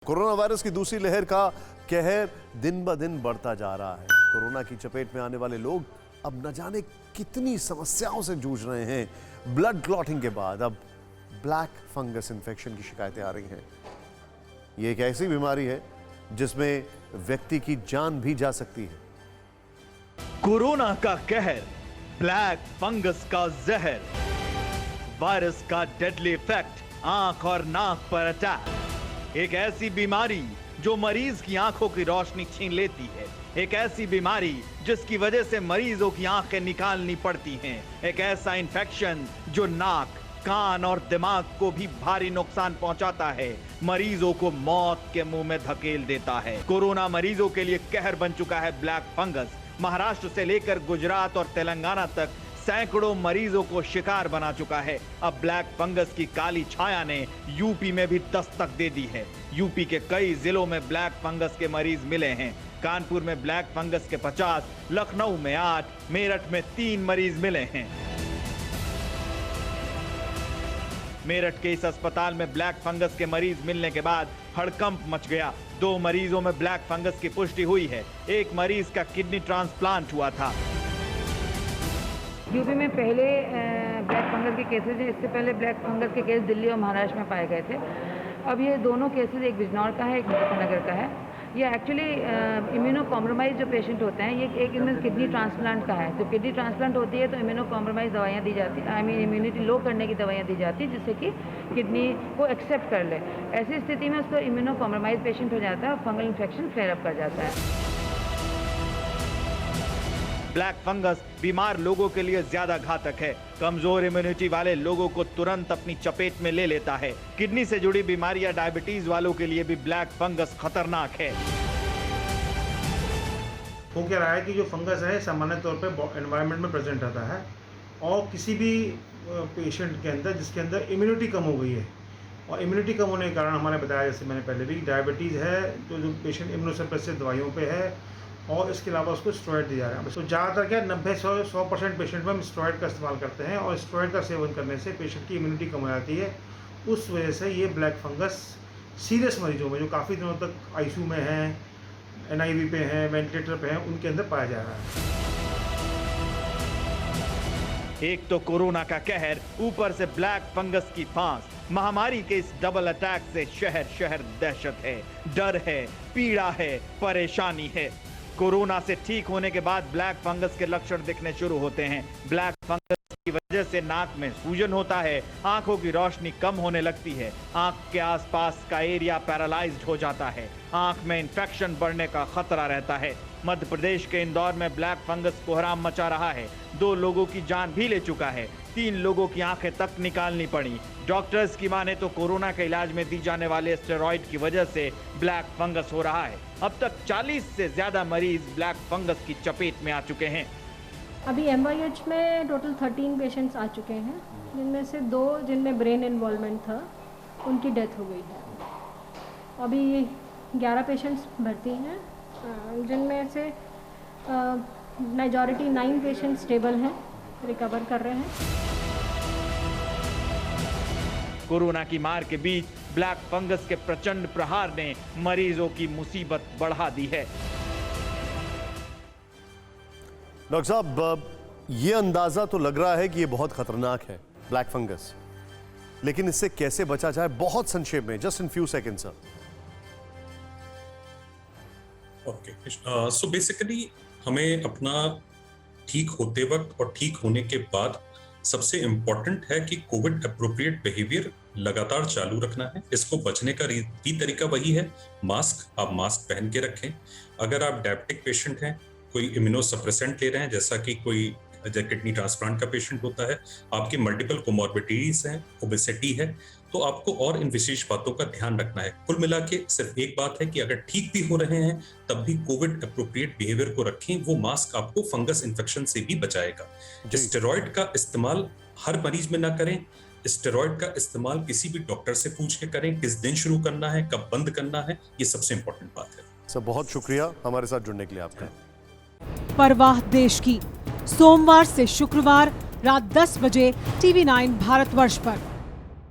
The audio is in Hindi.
कोरोना वायरस की दूसरी लहर का कहर दिन ब दिन बढ़ता जा रहा है। कोरोना की चपेट में आने वाले लोग अब न जाने कितनी समस्याओं से जूझ रहे हैं। ब्लड क्लॉटिंग के बाद अब ब्लैक फंगस इन्फेक्शन की शिकायतें आ रही हैं। ये एक ऐसी बीमारी है जिसमें व्यक्ति की जान भी जा सकती है। कोरोना का कहर, ब्लैक फंगस का जहर, वायरस का डेडली इफेक्ट, आंख और नाक पर अटैक। एक ऐसी बीमारी जो मरीज की आंखों की रोशनी छीन लेती है। एक ऐसी बीमारी जिसकी वजह से मरीजों की आंखें निकालनी पड़ती हैं। एक ऐसा इन्फेक्शन जो नाक, कान और दिमाग को भी भारी नुकसान पहुंचाता है, मरीजों को मौत के मुंह में धकेल देता है। कोरोना मरीजों के लिए कहर बन चुका है ब्लैक फंगस। महाराष्ट्र से लेकर गुजरात और तेलंगाना तक सैकड़ों मरीजों को शिकार बना चुका है। अब ब्लैक फंगस की काली छाया ने यूपी में भी दस्तक दे दी है। यूपी के कई जिलों में ब्लैक फंगस के मरीज मिले हैं। कानपुर में ब्लैक फंगस के 50, लखनऊ में 8, मेरठ में 3 मरीज मिले हैं। मेरठ के इस अस्पताल में ब्लैक फंगस के मरीज मिलने के बाद हड़कंप मच गया। 2 मरीजों में ब्लैक फंगस की पुष्टि हुई है। एक मरीज का किडनी ट्रांसप्लांट हुआ था। यूपी में पहले ब्लैक फंगस के केसेस हैं। इससे पहले ब्लैक फंगस के केस दिल्ली और महाराष्ट्र में पाए गए थे। अब ये दोनों केसेस, एक बिजनौर का है, एक मुजफ्फरनगर का है। ये एक्चुअली इम्यूनो कॉम्प्रोमाइज जो पेशेंट होते हैं, ये एक इनमें किडनी ट्रांसप्लांट का है। जब किडनी ट्रांसप्लांट होती है तो इम्यूनो कॉम्प्रोमाइज दवाइयाँ दी जाती हैं, इम्यूनिटी लो करने की दवाइयाँ दी जाती हैं जिससे कि किडनी को एक्सेप्ट कर ले। ऐसी स्थिति में उसको इम्यूनो कॉम्प्रोमाइज पेशेंट हो जाता है और फंगल इन्फेक्शन फ्लेयर अप कर जाता है। ब्लैक फंगस बीमार लोगों के लिए ज्यादा घातक है। कमजोर इम्यूनिटी वाले लोगों को तुरंत अपनी चपेट में ले लेता है। किडनी से जुड़ी बीमारी या डायबिटीज वालों के लिए भी ब्लैक फंगस खतरनाक है। हो क्या रहा है कि जो फंगस है सामान्य तौर पे एनवायरनमेंट में प्रेजेंट रहता है और किसी भी पेशेंट के अंदर जिसके अंदर इम्यूनिटी कम हो गई है, और इम्यूनिटी कम होने के कारण हमारे बताया, जैसे मैंने पहले भी, डायबिटीज़ है तो जो पेशेंट इम्यूनोसप्रेसिव दवाइयों पे है और इसके अलावा उसको स्टेरॉइड दिया जा रहा है। तो ज़्यादातर क्या 90-100% पेशेंट में हम स्टेरॉइड का इस्तेमाल करते हैं और स्टेरॉइड का सेवन करने से पेशेंट की इम्यूनिटी कम हो जाती है। उस वजह से ये ब्लैक फंगस सीरियस मरीजों में जो काफ़ी दिनों तक आईसीयू में हैं, एनआईवी पे हैं, वेंटिलेटर पे हैं, उनके अंदर पाया जा रहा है। एक तो कोरोना का कहर, ऊपर से ब्लैक फंगस की फांस। महामारी के इस डबल अटैक से शहर शहर दहशत है, डर है, पीड़ा है, परेशानी है। कोरोना से ठीक होने के बाद ब्लैक फंगस के लक्षण दिखने शुरू होते हैं। ब्लैक फंगस की वजह से नाक में सूजन होता है, आंखों की रोशनी कम होने लगती है, आंख के आसपास का एरिया पैरालाइज्ड हो जाता है, आंख में इंफेक्शन बढ़ने का खतरा रहता है। मध्य प्रदेश के इंदौर में ब्लैक फंगस कोहराम मचा रहा है। 2 लोगों की जान भी ले चुका है, 3 लोगों की आंखें तक निकालनी पड़ी। डॉक्टर्स की माने तो कोरोना के इलाज में दी जाने वाले स्टेरॉइड की वजह से ब्लैक फंगस हो रहा है। अब तक 40 से ज्यादा मरीज ब्लैक फंगस की चपेट में आ चुके हैं। अभी MYH में टोटल 13 पेशेंट्स आ चुके हैं, जिनमें से 2 जिनमें ब्रेन इन्वॉल्वमेंट था, उनकी डेथ हो गई है। अभी 11 पेशेंट्स भर्ती हैं, जिनमें से मेजॉरिटी 9 पेशेंट्स स्टेबल हैं, रिकवर कर रहे हैं। कोरोना की मार के बीच ब्लैक फंगस के प्रचंड प्रहार ने मरीजों की मुसीबत बढ़ा दी है। डॉक्टर साहब, ये अंदाजा तो लग रहा है कि ये बहुत खतरनाक है ब्लैक फंगस, लेकिन इससे कैसे बचा जाए, बहुत संक्षेप में, just in few second sir. Okay, so basically हमें अपना ठीक होते वक्त और ठीक होने के बाद सबसे इम्पोर्टेंट है कि कोविड अप्रोप्रिएट बिहेवियर लगातार चालू रखना है। इसको बचने का भी तरीका वही है, मास्क। आप मास्क पहन के रखें। अगर आप डायबिटिक पेशेंट हैं, कोई इम्यूनोसप्रेसेंट ले रहे हैं, जैसा कि कोई किडनी ट्रांसप्लांट का पेशेंट होता है, आपकी मल्टीपल कोमॉर्बिडिटीज हैं, ओबेसिटी है, तो आपको और इन विशेष बातों का ध्यान रखना है। कुल मिला के सिर्फ एक बात है कि अगर ठीक भी हो रहे हैं तब भी कोविड अप्रोप्रिएट बिहेवियर को रखें। वो मास्क आपको फंगस इन्फेक्शन से भी बचाएगा। स्टेरॉइड का इस्तेमाल हर मरीज में ना करें। स्टेरॉइड का इस्तेमाल किसी भी डॉक्टर से पूछ के करें, किस दिन शुरू करना है, कब बंद करना है, ये सबसे इंपॉर्टेंट बात है। सर, बहुत शुक्रिया हमारे साथ जुड़ने के लिए आपका। परवाह देश की, सोमवार से शुक्रवार रात 10 बजे TV9 भारतवर्ष पर।